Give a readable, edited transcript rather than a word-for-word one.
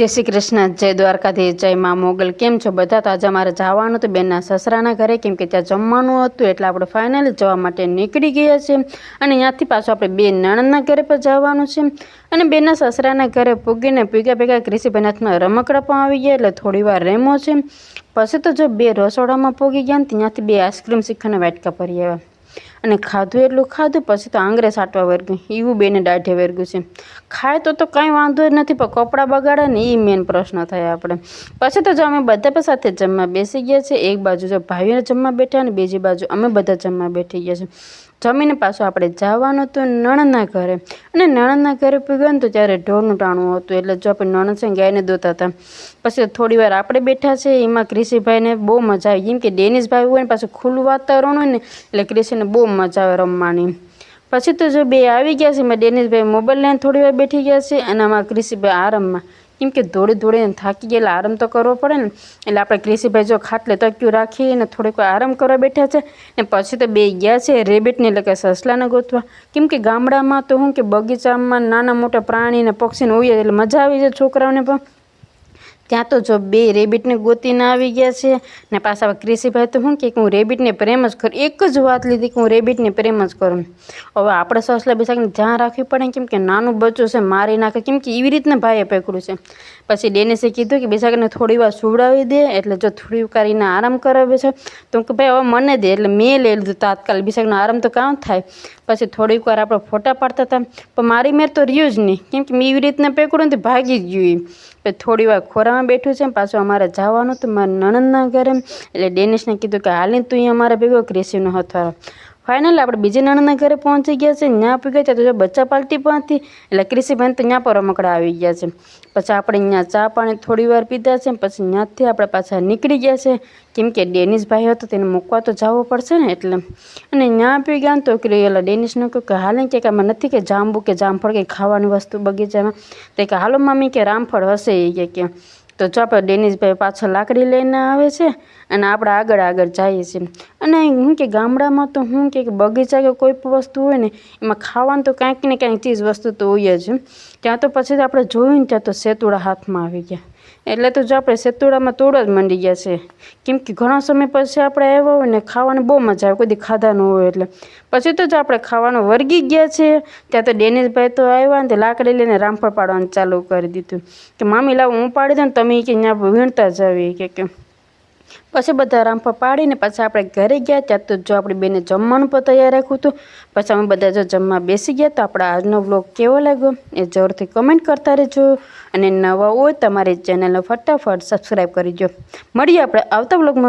जय श्री कृष्ण, जय द्वारकाधीश, जय माँ मोगल। केम छो बधा? तो आज अमारे जवानुं तो बेनना ससराना घरे, केम के त्यां जमवानुं हतुं એટલે આપણે ફાઇનલી જવા માટે નીકળી ગયા છે। અને ત્યાંથી પાછું આપણે બે નણંદના ઘરે પર જવાનું છે। અને બેના સસરાના ઘરે પૂગીને ભેગા ક્રિશીભાઈના હાથમાં રમકડા પણ આવી ગયા, એટલે થોડી વાર રેમો છે। પછી તો જો બે રસોડામાં પૂગી ગયા ને ત્યાંથી બે આઈસ્ક્રીમ શીખાના વાટકા ભરી આવ્યા અને ખાધું એટલું ખાધું। પછી તો આંગળે સાટવા વર્ગ્યું, એવું બેને દાઢે વર્ગ્યું છે। ખાય તો કાંઈ વાંધો જ નથી, પણ કપડાં બગાડે ને એ મેન પ્રશ્ન થાય આપણે। પછી તો જો અમે બધા પણ સાથે જમવા બેસી ગયા છે। એક બાજુ જો ભાઈઓ જમવા બેઠા અને બીજી બાજુ અમે બધા જમવા બેઠી ગયા છે। જમીને પાછું આપણે જવાનું હતું નણંદના ઘરે, અને નણંદના ઘરે પૂગ્યા ને તો ત્યારે ઢોરનું ટાણું હતું, એટલે જો આપણે નણંદ છે ગાયને દોતા હતા। પછી થોડી વાર આપણે બેઠા છે, એમાં ક્રિશીભાઈને બહુ મજા આવી, કેમ કે ડેનિશભાઈ હોય ને પાછું ખુલ્લું વાતાવરણ હોય ને એટલે ક્રિશીને બહુ મજા આવે રમવાની। પછી તો જો બે આવી ગયા છે, એમાં ડેનિશભાઈ મોબાઈલ લઈને થોડી વાર બેઠી ગયા છે, અને આમાં ક્રિશીભાઈ આરામમાં, કેમ કે દોડીને થાકી ગયેલા, આરામ તો કરવો પડે ને, એટલે આપણે ક્રિશીભાઈ જો ખાટલે તકિયું રાખીને થોડીક વાર આરામ કરવા બેઠા છે। ને પછી તો બે ગયા છે રેબિટને એટલે કે સસલાને ગોતવા, કેમ કે ગામડામાં તો શું કે બગીચામાં નાના મોટા પ્રાણી ને પક્ષીને હોય એટલે મજા આવી જાય છોકરાઓને પણ। ત્યાં તો જો બે રેબિટને ગોતીને આવી ગયા છે, ને પાછા ક્રિશીભાઈ તો શું કે હું રેબિટને પ્રેમ જ કરું, એક જ વાત લીધી કે હું રેબિટને પ્રેમ જ કરું। હવે આપણે સસલા બેસાડીને ધ્યાન રાખવી પડે, કેમ કે નાનું બચ્ચું છે મારી નાખે, કેમ કે એવી રીતના ભાઈએ પકડ્યું છે। પછી ડેનિસે કીધું કે બેસાડીને થોડી વાર સુવડાવી દે, એટલે જો થોડી કરીને આરામ કરાવે છે, તો કે ભાઈ હવે મને દે, એટલે મેં લઈ લીધું તાત્કાલિક, બેસાડીને આરામ તો કામ થાય। પછી થોડીક વાર આપણે ફોટા પાડતા હતા, પણ મારી મેર તો રહ્યું જ નહીં, કેમ કે મેં એવી રીતના પકડ્યું ને ભાગી જ ગયું। પછી થોડી વાર ખોરામાં બેઠું છે, પાછું અમારે જવાનું હતું મારા નણંદના ઘરે, એટલે ડેનિશને કીધું કે હાલીને તું અહીંયા અમારા ભેગો ક્રિશીનો હથવારો। ફાઇનલી આપણે બીજી નણંદના ઘરે પહોંચી ગયા છે। ત્યાં પી ગયા તો જો બચ્ચા પાલટી પણ હતી, એટલે ક્રિશીભાઈને તો ત્યાં પર રમકડા આવી ગયા છે। પછી આપણે અહીંયા ચા પાણી થોડી વાર પીધા છે, પછી ત્યાંથી આપણે પાછા નીકળી ગયા છે, કેમ કે ડેનિશભાઈ હતો તેને મૂકવા તો જવું પડશે ને એટલે। અને ત્યાં પી ગયા તો એટલે ડેનિશને કહ્યું કે હાલે કે આમાં નથી કે જાંબુ કે જામફળ કે ખાવાની વસ્તુ બગીચામાં, તો કે હાલો મમ્મી કે રામફળ હશે એ કે। તો જો આપણે ડેનિશભાઈ પાછળ લાકડી લઈને આવે છે, અને આપણે આગળ જઈએ છીએ। અને શું કે ગામડામાં તો શું કે બગીચા કે કોઈ પણ વસ્તુ હોય ને એમાં ખાવાનું તો કાંઈક ને કાંઈક ચીજ વસ્તુ તો હોય જ। ત્યાં તો પછી આપણે જોયું ને ત્યાં તો સેતુડા હાથમાં આવી ગયા, એટલે તો જો આપણે સેતુડામાં તોડવા જ માંડી ગયા છે, કેમ કે ઘણા સમય પછી આપણે આવ્યા હોય ને ખાવાની બહુ મજા આવે, કોઈ ખાધા ન હોય એટલે। પછી તો જો આપણે ખાવાનું વર્ગી ગયા છે, ત્યાં તો ડેનિશભાઈ તો આવ્યા ને લાકડી લઈને રામફળ પાડવાનું ચાલુ કરી દીધું, કે મામી લાવ હું પાડી દઉં ને તમે કે ત્યાં વીણતા જાવી કે। પછી બધા રામફળ પાડીને પાછા આપણે ઘરે ગયા, ત્યાં તો જો આપણે બેને જમવાનું પણ તૈયાર રાખ્યું હતું। પછી અમે બધા જો જમવા બેસી ગયા। તો આપણે આજનો વ્લોગ કેવો લાગ્યો એ જરૂરથી કમેન્ટ કરતા રહેજો, અને નવા હોય તમારી ચેનલને ફટાફટ સબસ્ક્રાઈબ કરી દો। મળીએ આપણે આવતા વ્લોગમાં।